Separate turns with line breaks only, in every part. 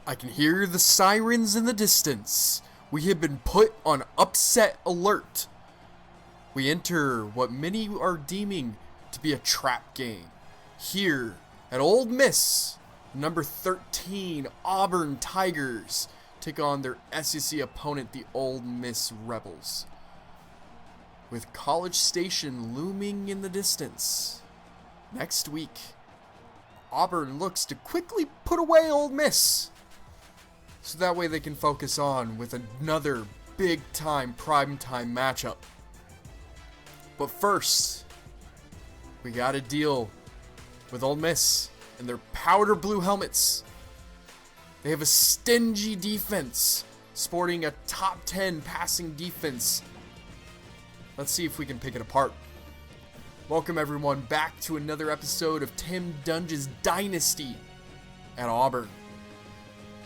I can hear the sirens in the distance. We have been put on upset alert. We enter what many are deeming to be a trap game. Here at Ole Miss, number 13 Auburn Tigers take on their SEC opponent, the Ole Miss Rebels. With College Station looming in the distance. Next week, Auburn looks to quickly put away Ole Miss, so that way they can focus on with another big-time primetime matchup. But first, we gotta deal with Ole Miss and their powder blue helmets. They have a stingy defense, sporting a top 10 passing defense. Let's see if we can pick it apart. Welcome everyone back to another episode of Tim Dunge's Dynasty at Auburn.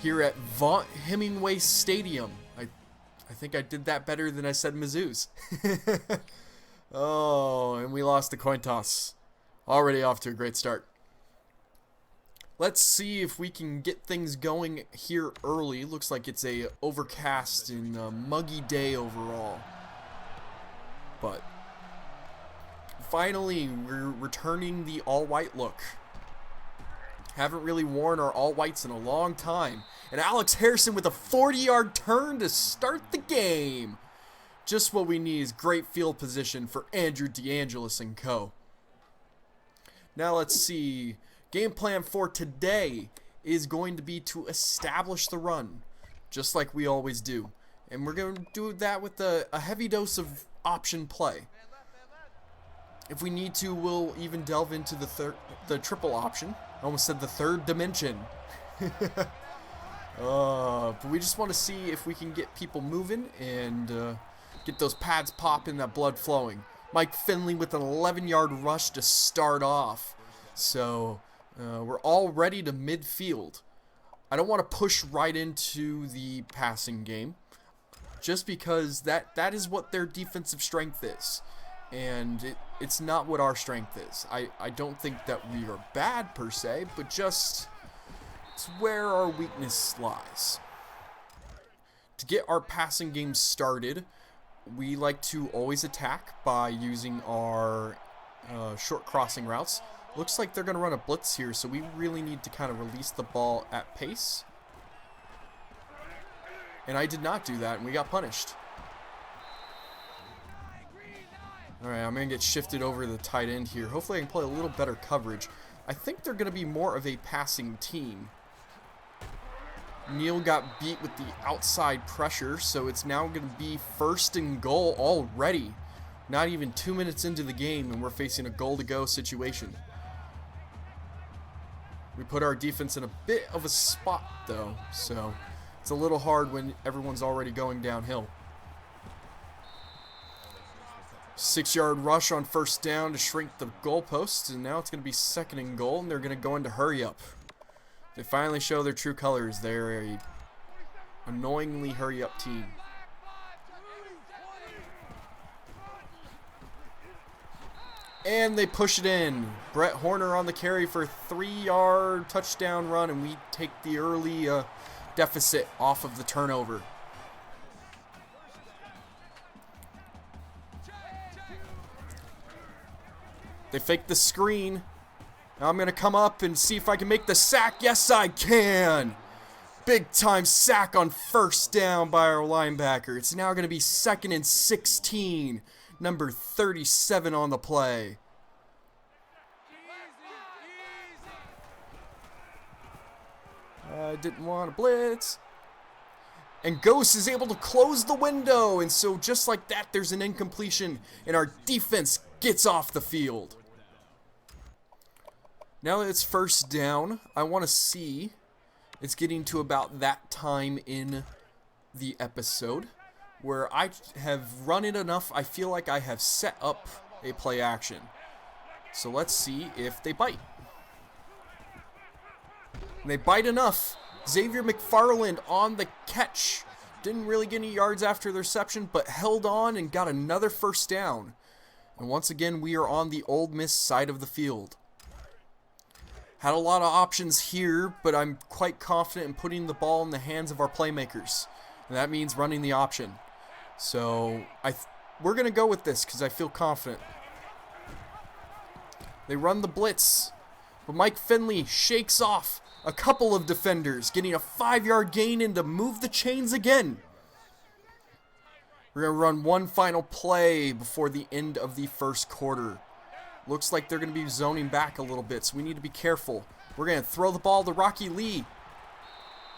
Here at Vaught Hemingway Stadium. I think I did that better than I said Mizzou's. Oh, and we lost the coin toss. Already off to a great start. Let's see if we can get things going here early. Looks like it's a overcast and muggy day overall. But finally, we're returning the all-white look. Haven't really worn our all-whites in a long time. And Alex Harrison with a 40-yard turn to start the game. Just what we need is great field position for Andrew DeAngelis and co. Now let's see. Game plan for today is going to be to establish the run, just like we always do. And we're going to do that with a heavy dose of option play. If we need to, we'll even delve into the triple option. I almost said the third dimension. But we just want to see if we can get people moving and get those pads popping, that blood flowing. Mike Finley with an 11-yard rush to start off. So we're all ready to midfield. I don't want to push right into the passing game, just because that is what their defensive strength is. And it's not what our strength is. I don't think that we are bad per se, but just it's where our weakness lies. To get our passing game started, we like to always attack by using our short crossing routes. Looks like they're going to run a blitz here, so we really need to kind of release the ball at pace. And I did not do that, and we got punished. Alright, I'm going to get shifted over to the tight end here. Hopefully I can play a little better coverage. I think they're going to be more of a passing team. Neal got beat with the outside pressure, so it's now going to be first and goal already. Not even 2 minutes into the game, and we're facing a goal-to-go situation. We put our defense in a bit of a spot, though, so it's a little hard when everyone's already going downhill. 6-yard rush on first down to shrink the goalposts, and now it's going to be second and goal, and they're going to go into hurry up. They finally show their true colors. They're a annoyingly hurry up team. And they push it in. Brett Horner on the carry for a 3-yard touchdown run, and we take the early deficit off of the turnover. They fake the screen. Now I'm going to come up and see if I can make the sack. Yes, I can. Big time sack on first down by our linebacker. It's now going to be 2nd and 16. Number 37 on the play. I didn't want to blitz. And Ghost is able to close the window. And so just like that, there's an incompletion. And our defense gets off the field. Now that it's first down, I want to see. It's getting to about that time in the episode where I have run it enough. I feel like I have set up a play action. So let's see if they bite. And they bite enough. Xavier McFarland on the catch. Didn't really get any yards after the reception, but held on and got another first down. And once again, we are on the Ole Miss side of the field. Had a lot of options here, but I'm quite confident in putting the ball in the hands of our playmakers. And that means running the option. So we're going to go with this because I feel confident. They run the blitz, but Mike Finley shakes off a couple of defenders, getting a 5-yard gain and to move the chains again. We're going to run one final play before the end of the first quarter. Looks like they're going to be zoning back a little bit, so we need to be careful. We're going to throw the ball to Rocky Lee,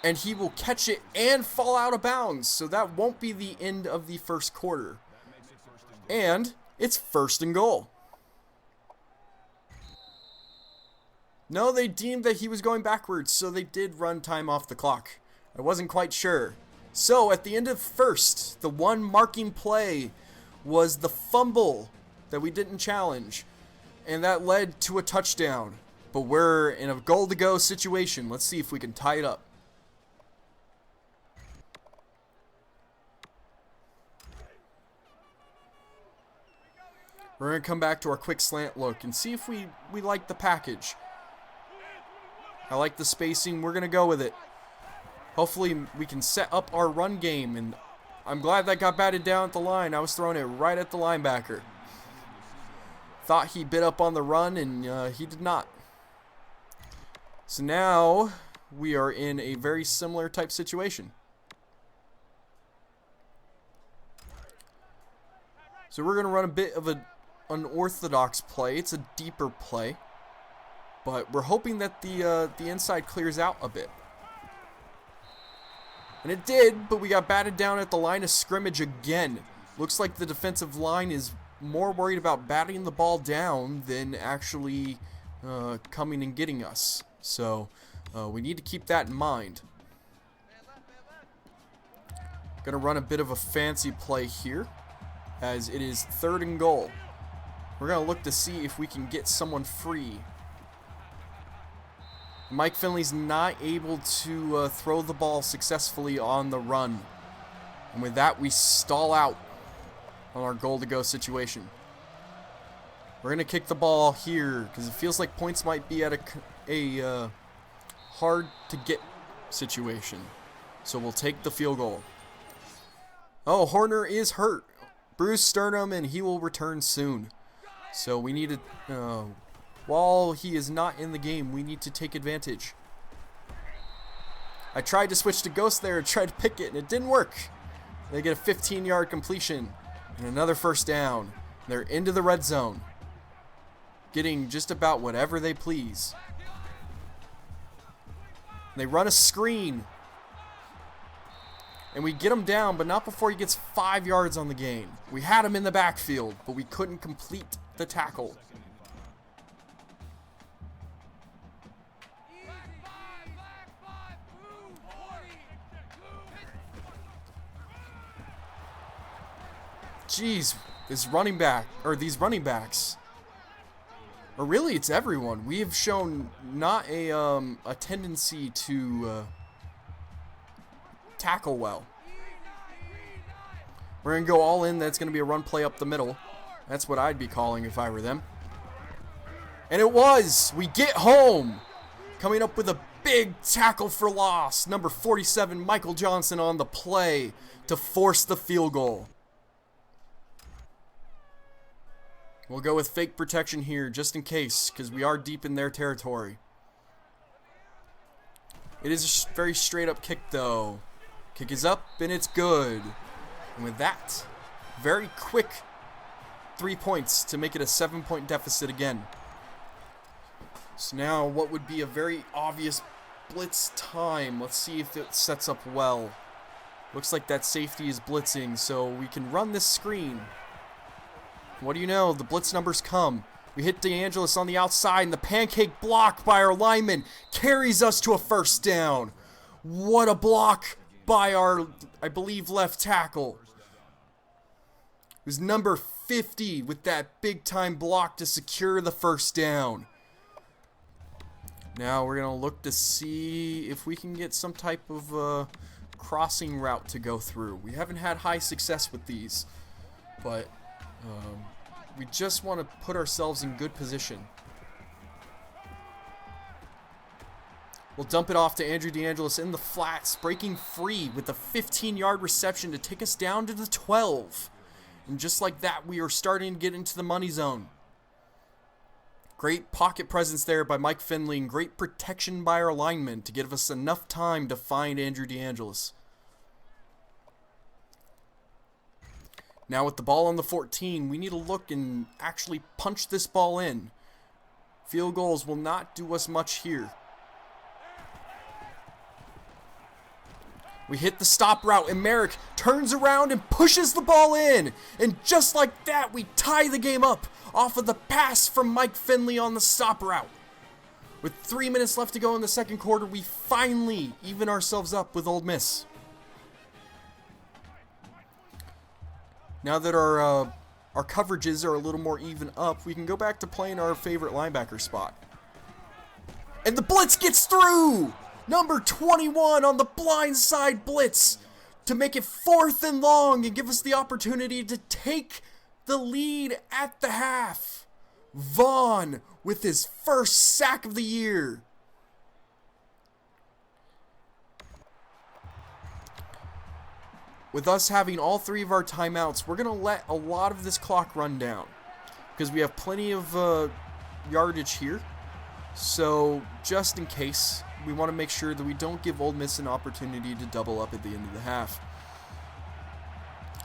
and he will catch it and fall out of bounds, so that won't be the end of the first quarter. And it's 1st and goal. No, they deemed that he was going backwards, so they did run time off the clock. I wasn't quite sure. So at the end of first, the one marking play was the fumble that we didn't challenge, and that led to a touchdown. But we're in a goal-to-go situation. Let's see if we can tie it up. We're going to come back to our quick slant look and see if we like the package. I like the spacing. We're going to go with it. Hopefully we can set up our run game, and I'm glad that got batted down at the line. I was throwing it right at the linebacker. Thought he bit up on the run, and he did not. So now we are in a very similar type situation. So we're going to run a bit of an unorthodox play. It's a deeper play, but we're hoping that the inside clears out a bit. And it did, but we got batted down at the line of scrimmage again. Looks like the defensive line is more worried about batting the ball down than actually coming and getting us. So we need to keep that in mind. Gonna run a bit of a fancy play here, as it is 3rd and goal. We're gonna look to see if we can get someone free. Mike Finley's not able to throw the ball successfully on the run. And with that, we stall out on our goal-to-go situation. We're going to kick the ball here because it feels like points might be at a hard-to-get situation. So we'll take the field goal. Oh, Horner is hurt. Bruised sternum, and he will return soon. So we need to... while he is not in the game, we need to take advantage. I tried to switch to Ghost there and tried to pick it, and it didn't work. They get a 15-yard completion and another 1st down. They're into the red zone, getting just about whatever they please. They run a screen, and we get him down, but not before he gets 5 yards on the gain. We had him in the backfield, but we couldn't complete the tackle. Jeez, these running backs, or really it's everyone. We have shown not a tendency to tackle well. We're gonna go all in. That's gonna be a run play up the middle. That's what I'd be calling if I were them. And it was. We get home, coming up with a big tackle for loss. Number 47, Michael Johnson, on the play to force the field goal. We'll go with fake protection here, just in case, because we are deep in their territory. It is a very straight up kick, though. Kick is up, and it's good. And with that, very quick 3 points to make it a 7-point deficit again. So now, what would be a very obvious blitz time. Let's see if it sets up well. Looks like that safety is blitzing, so we can run this screen. What do you know? The blitz numbers come. We hit DeAngelis on the outside, and the pancake block by our lineman carries us to a 1st down. What a block by our, I believe, left tackle. It was number 50 with that big-time block to secure the 1st down. Now we're going to look to see if we can get some type of crossing route to go through. We haven't had high success with these, but... we just want to put ourselves in good position. We'll dump it off to Andrew DeAngelis in the flats, breaking free with a 15-yard reception to take us down to the 12. And just like that, we are starting to get into the money zone. Great pocket presence there by Mike Finley, and great protection by our linemen to give us enough time to find Andrew DeAngelis. Now with the ball on the 14, we need to look and actually punch this ball in. Field goals will not do us much here. We hit the stop route, and Merrick turns around and pushes the ball in. And just like that, we tie the game up off of the pass from Mike Finley on the stop route. With 3 minutes left to go in the second quarter, we finally even ourselves up with Ole Miss. Now that our coverages are a little more even up, we can go back to playing our favorite linebacker spot. And the blitz gets through! Number 21 on the blind side blitz to make it 4th and long and give us the opportunity to take the lead at the half. Vaughn with his first sack of the year. With us having all 3 of our timeouts, we're going to let a lot of this clock run down because we have plenty of yardage here. So just in case, we want to make sure that we don't give Ole Miss an opportunity to double up at the end of the half.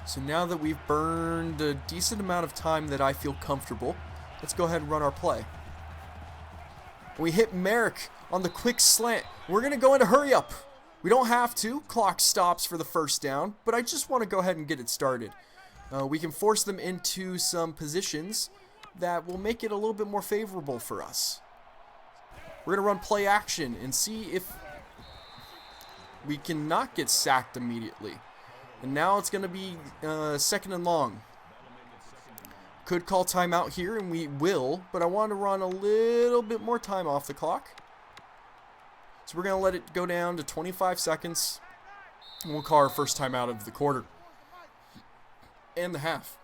So now that we've burned a decent amount of time that I feel comfortable, let's go ahead and run our play. We hit Merrick on the quick slant. We're going to go into hurry up. We don't have to. Clock stops for the first down, but I just want to go ahead and get it started. We can force them into some positions that will make it a little bit more favorable for us. We're going to run play action and see if we cannot get sacked immediately. And now it's going to be 2nd and long. Could call timeout here, and we will, but I want to run a little bit more time off the clock. So we're going to let it go down to 25 seconds, and we'll call our first timeout of the quarter and the half.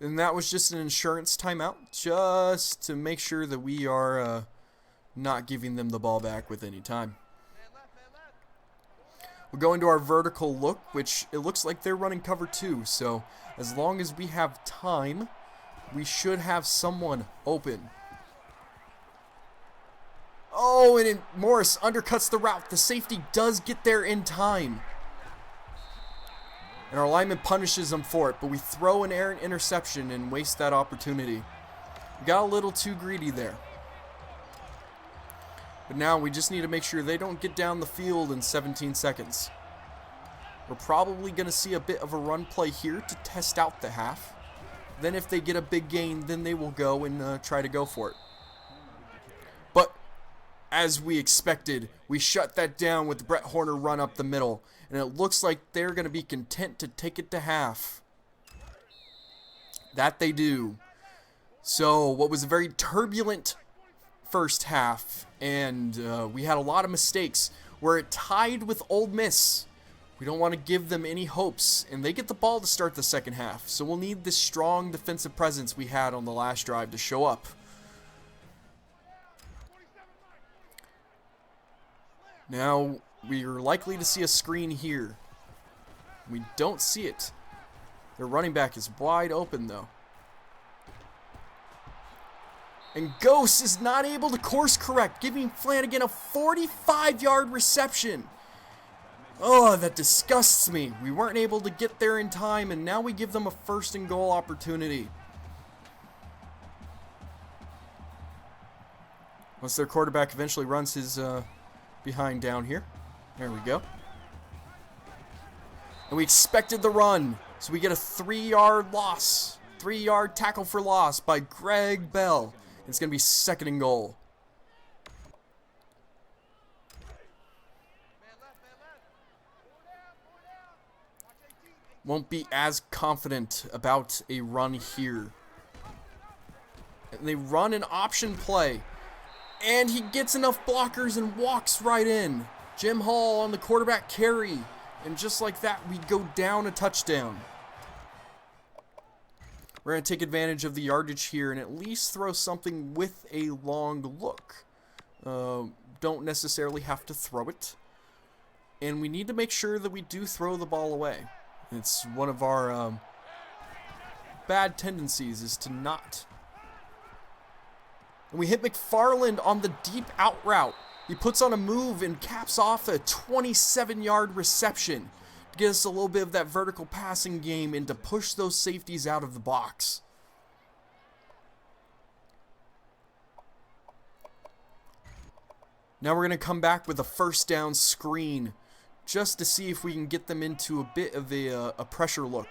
And that was just an insurance timeout, just to make sure that we are not giving them the ball back with any time. We'll go into our vertical look, which it looks like they're running cover 2. So as long as we have time, we should have someone open. Oh, and Morris undercuts the route. The safety does get there in time. And our lineman punishes him for it, but we throw an errant interception and waste that opportunity. We got a little too greedy there. But now we just need to make sure they don't get down the field in 17 seconds. We're probably going to see a bit of a run play here to test out the half. Then if they get a big gain, then they will go and try to go for it. But as we expected, we shut that down with the Brett Horner run up the middle. And it looks like they're going to be content to take it to half. That they do. So what was a very turbulent first half, and we had a lot of mistakes, where it tied with Ole Miss. We don't want to give them any hopes, and they get the ball to start the second half. So we'll need this strong defensive presence we had on the last drive to show up. Now, we are likely to see a screen here. We don't see it. Their running back is wide open, though. And Ghost is not able to course correct, giving Flanagan a 45-yard reception. Oh, that disgusts me. We weren't able to get there in time, and now we give them a 1st and goal opportunity. Once their quarterback eventually runs his behind down here. There we go. And we expected the run, so we get a 3-yard loss. 3-yard tackle for loss by Greg Bell. It's going to be 2nd and goal. Won't be as confident about a run here. And they run an option play. And he gets enough blockers and walks right in. Jim Hall on the quarterback carry. And just like that, we go down a touchdown. We're going to take advantage of the yardage here and at least throw something with a long look. Don't necessarily have to throw it. And we need to make sure that we do throw the ball away. It's one of our bad tendencies is to not. And we hit McFarland on the deep out route. He puts on a move and caps off a 27-yard reception to get us a little bit of that vertical passing game and to push those safeties out of the box. Now we're going to come back with a first down screen just to see if we can get them into a bit of a pressure look.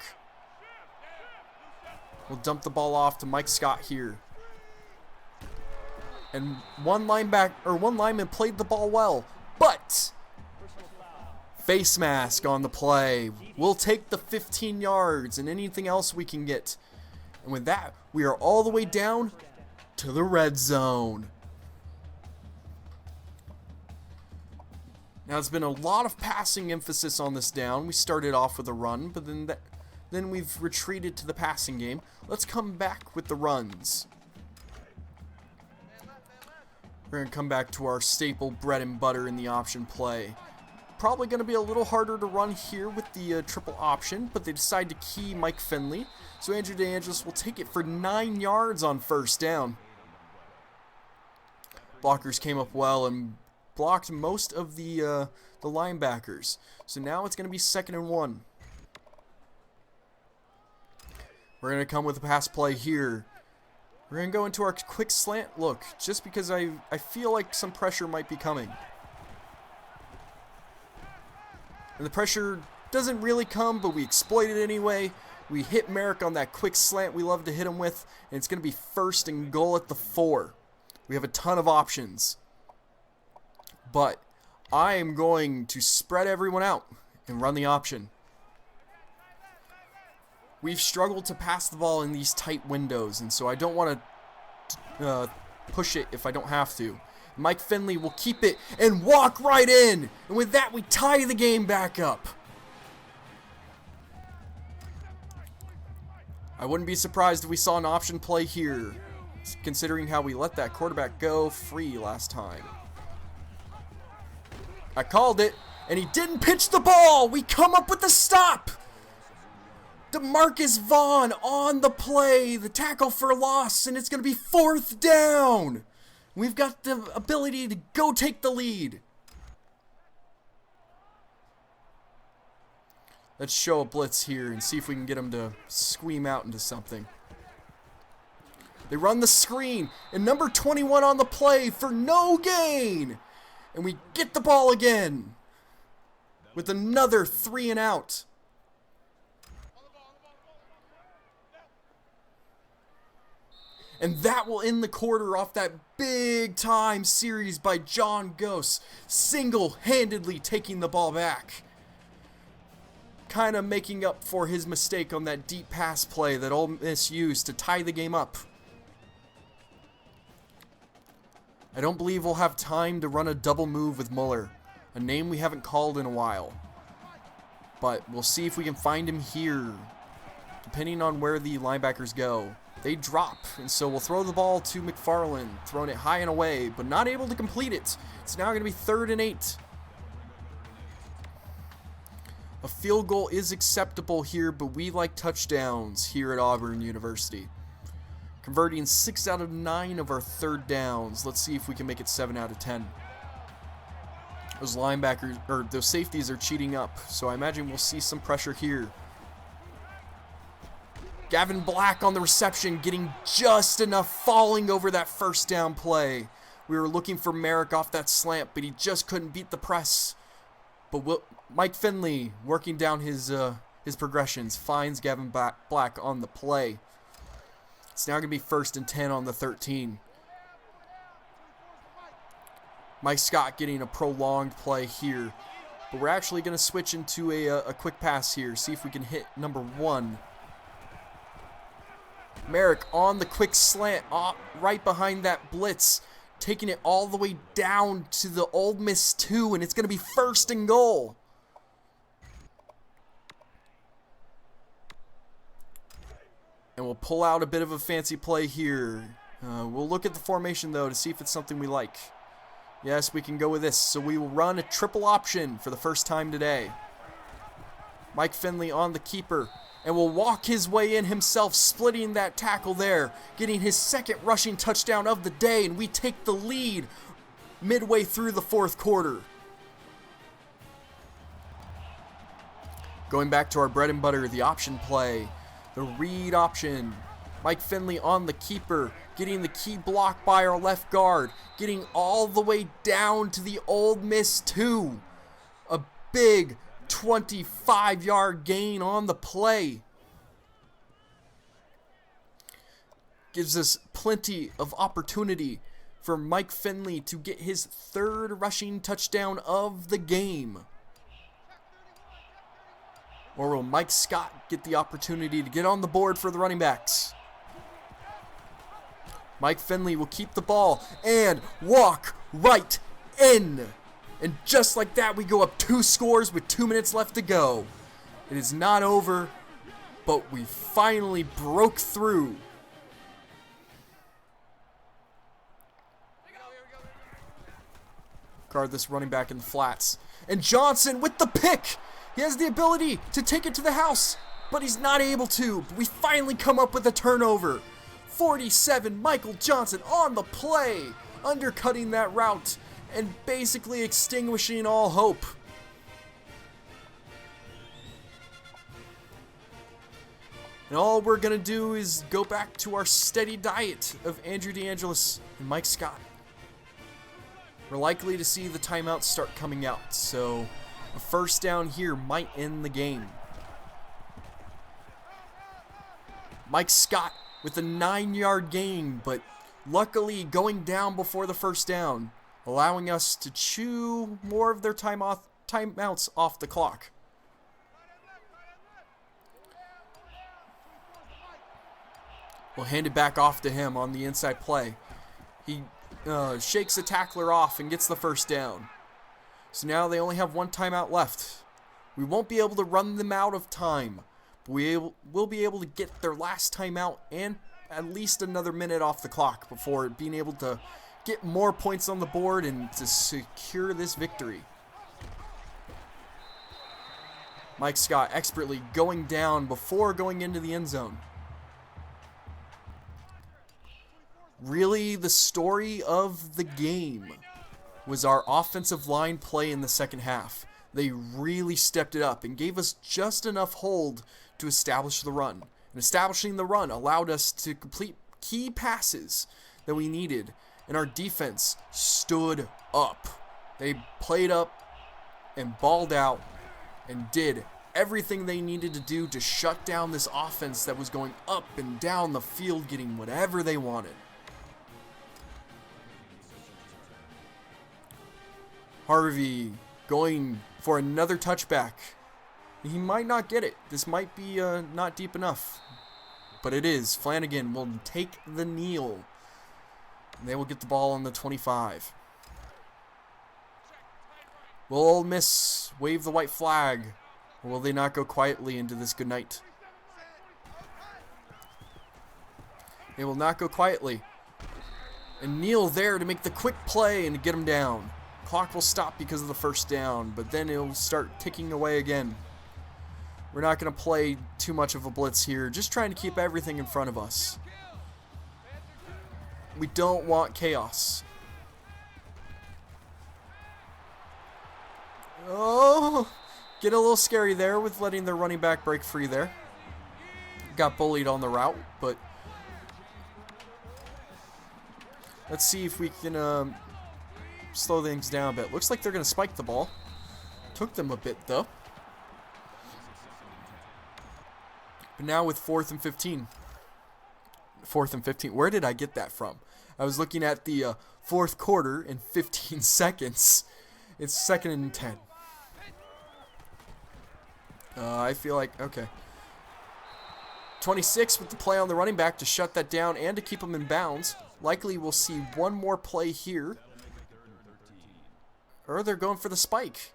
We'll dump the ball off to Mike Scott here. And one lineman played the ball well, but face mask on the play. We'll take the 15 yards and anything else we can get. And with that, we are all the way down to the red zone. Now, it's been a lot of passing emphasis on this down. We started off with a run, but then we've retreated to the passing game. Let's come back with the runs. We're going to come back to our staple bread and butter in the option play. Probably going to be a little harder to run here with the triple option, but they decide to key Mike Finley. So Andrew DeAngelis will take it for 9 yards on first down. Blockers came up well and blocked most of the linebackers. So now it's going to be 2nd and 1. We're going to come with a pass play here. We're going to go into our quick slant look, just because I feel like some pressure might be coming. And the pressure doesn't really come, but we exploit it anyway. We hit Merrick on that quick slant we love to hit him with, and it's going to be 1st and goal at the 4. We have a ton of options. But I am going to spread everyone out and run the option. We've struggled to pass the ball in these tight windows, and so I don't want to push it if I don't have to. Mike Finley will keep it and walk right in. And with that, we tie the game back up. I wouldn't be surprised if we saw an option play here, considering how we let that quarterback go free last time. I called it, and he didn't pitch the ball. We come up with the stop. DeMarcus Vaughn on the play, the tackle for loss, and it's going to be 4th down. We've got the ability to go take the lead. Let's show a blitz here and see if we can get them to squeam out into something. They run the screen, and number 21 on the play for no gain. And we get the ball again with another 3 and out. And that will end the quarter off that big time series by John Gose, single-handedly taking the ball back. Kind of making up for his mistake on that deep pass play that Ole Miss used to tie the game up. I don't believe we'll have time to run a double move with Muller, a name we haven't called in a while. But we'll see if we can find him here, depending on where the linebackers go. They drop, and so we'll throw the ball to McFarland, throwing it high and away, but not able to complete it. It's now going to be 3rd and 8. A field goal is acceptable here, but we like touchdowns here at Auburn University. Converting 6 out of 9 of our 3rd downs. Let's see if we can make it 7 out of 10. Those linebackers, or those safeties are cheating up, so I imagine we'll see some pressure here. Gavin Black on the reception, getting just enough, falling over that first down play. We were looking for Merrick off that slant, but he just couldn't beat the press. But Mike Finley, working down his progressions, finds Gavin Black on the play. It's now going to be 1st and 10 on the 13. Mike Scott getting a prolonged play here. But we're actually going to switch into a quick pass here, see if we can hit number 1. Merrick on the quick slant, right behind that blitz, taking it all the way down to the Ole Miss 2, and it's going to be 1st and goal. And And we'll pull out a bit of a fancy play here. We'll look at the formation, though, to see if it's something we like. Yes, we can go with this. So we will run a triple option for the first time today. Mike Finley on the keeper. And will walk his way in himself, splitting that tackle there. Getting his second rushing touchdown of the day. And we take the lead midway through the fourth quarter. Going back to our bread and butter, the option play. The read option. Mike Finley on the keeper. Getting the key block by our left guard. Getting all the way down to the Ole Miss 2. A big 25-yard gain on the play. Gives us plenty of opportunity for Mike Finley to get his third rushing touchdown of the game. Or will Mike Scott get the opportunity to get on the board for the running backs? Mike Finley will keep the ball and walk right in. And just like that, we go up 2 scores with 2 minutes left to go. It is not over, but we finally broke through. Guard this running back in the flats. And Johnson with the pick. He has the ability to take it to the house, but he's not able to. We finally come up with a turnover. 47, Michael Johnson on the play, undercutting that route and basically extinguishing all hope. And all we're going to do is go back to our steady diet of Andrew DeAngelis and Mike Scott. We're likely to see the timeouts start coming out, so a first down here might end the game. Mike Scott with a 9-yard gain, but luckily going down before the first down, allowing us to chew more of their timeouts off the clock. We'll hand it back off to him on the inside play. He shakes the tackler off and gets the first down. So now they only have 1 timeout left. We won't be able to run them out of time, but we'll be able to get their last timeout and at least another minute off the clock before being able to get more points on the board and to secure this victory. Mike Scott expertly going down before going into the end zone. Really, the story of the game was our offensive line play in the second half. They really stepped it up and gave us just enough hold to establish the run. And establishing the run allowed us to complete key passes that we needed. And our defense stood up. They played up and balled out and did everything they needed to do to shut down this offense that was going up and down the field getting whatever they wanted. Harvey going for another touchback. He might not get it. This might be not deep enough. But it is. Flanagan will take the kneel. And they will get the ball on the 25. Will Ole Miss wave the white flag? Or will they not go quietly into this good night? They will not go quietly. And kneel there to make the quick play and to get him down. Clock will stop because of the first down, but then it'll start ticking away again. We're not going to play too much of a blitz here, just trying to keep everything in front of us. We don't want chaos. Oh, get a little scary there with letting their running back break free there. Got bullied on the route, but let's see if we can slow things down a bit. Looks like they're going to spike the ball. Took them a bit, though. But now with 4th and 15. 4th and 15. Where did I get that from? I was looking at the fourth quarter in 15 seconds. It's 2nd and 10. I feel like, okay. 26 with the play on the running back to shut that down and to keep him in bounds. Likely we'll see one more play here. Or they're going for the spike.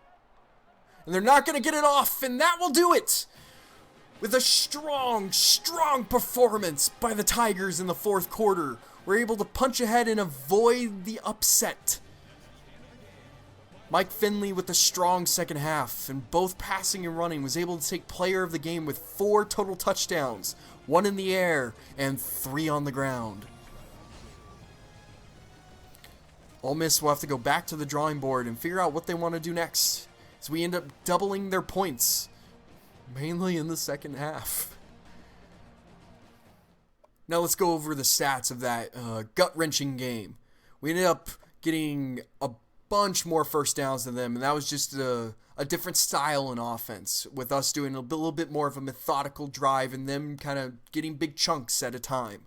And they're not going to get it off, and that will do it. With a strong performance by the Tigers in the fourth quarter, we're able to punch ahead and avoid the upset. Mike Finley with a strong second half, and both passing and running, was able to take player of the game with 4 total touchdowns, 1 in the air and 3 on the ground. Ole Miss will have to go back to the drawing board and figure out what they want to do next, as we end up doubling their points, mainly in the second half. Now let's go over the stats of that gut-wrenching game. We ended up getting a bunch more first downs than them, and that was just a different style in offense, with us doing a little bit more of a methodical drive and them kind of getting big chunks at a time.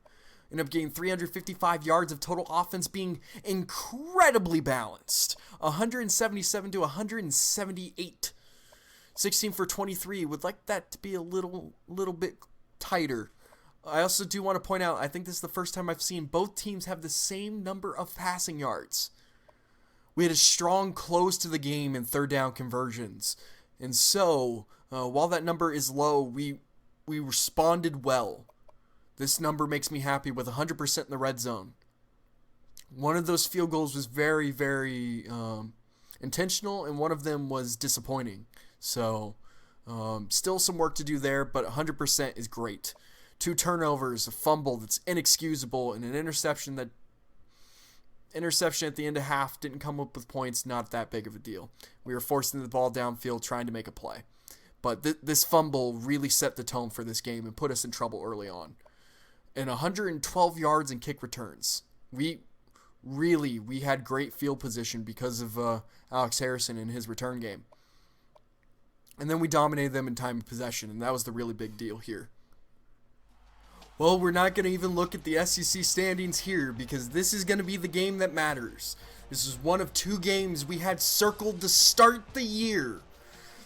Ended up getting 355 yards of total offense, being incredibly balanced. 177 to 178. 16 for 23. Would like that to be a little bit tighter. I also do want to point out, I think this is the first time I've seen both teams have the same number of passing yards. We had a strong close to the game in third down conversions. And so, while that number is low, we responded well. This number makes me happy with 100% in the red zone. One of those field goals was very, very intentional, and one of them was disappointing. So, still some work to do there, but 100% is great. 2 turnovers, a fumble that's inexcusable, and an interception at the end of half didn't come up with points, not that big of a deal. We were forcing the ball downfield trying to make a play. But this fumble really set the tone for this game and put us in trouble early on. And 112 yards and kick returns. We had great field position because of Alex Harrison in his return game. And then we dominated them in time of possession, and that was the really big deal here. Well, we're not going to even look at the SEC standings here, because this is going to be the game that matters. This is one of 2 games we had circled to start the year.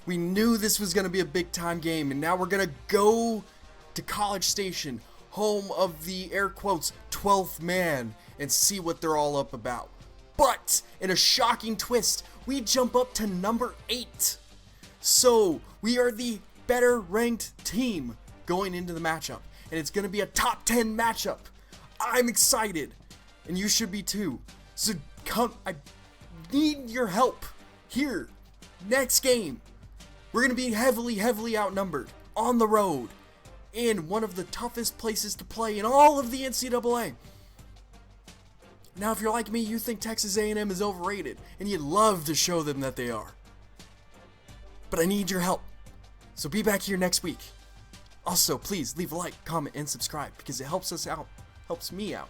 We knew this was going to be a big-time game, and now we're going to go to College Station, home of the, air quotes, 12th man, and see what they're all up about. But, in a shocking twist, we jump up to number 8. So, we are the better-ranked team going into the matchup. And it's going to be a top 10 matchup. I'm excited. And you should be too. So come, I need your help here. Next game, we're going to be heavily outnumbered on the road in one of the toughest places to play in all of the NCAA. Now, if you're like me, you think Texas A&M is overrated, and you'd love to show them that they are. But I need your help. So be back here next week. Also, please leave a like, comment, and subscribe, because it helps us out, helps me out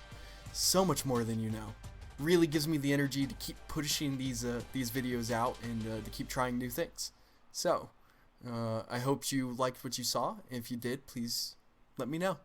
so much more than you know. Really gives me the energy to keep pushing these videos out and to keep trying new things. So, I hope you liked what you saw. If you did, please let me know.